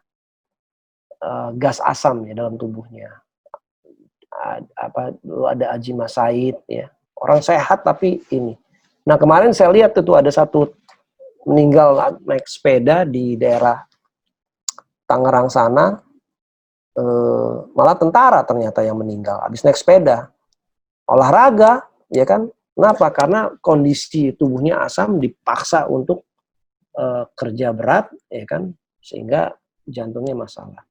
gas asam ya dalam tubuhnya. Dulu ada Haji Masaid ya, orang sehat tapi ini. Nah, kemarin saya lihat tuh ada satu meninggal naik sepeda di daerah Tangerang sana, malah tentara ternyata yang meninggal habis naik sepeda, olahraga ya kan. Kenapa? Karena kondisi tubuhnya asam, dipaksa untuk kerja berat ya kan, sehingga jantungnya masalah.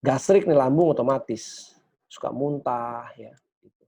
Gastrik nih, lambung otomatis suka muntah ya gitu.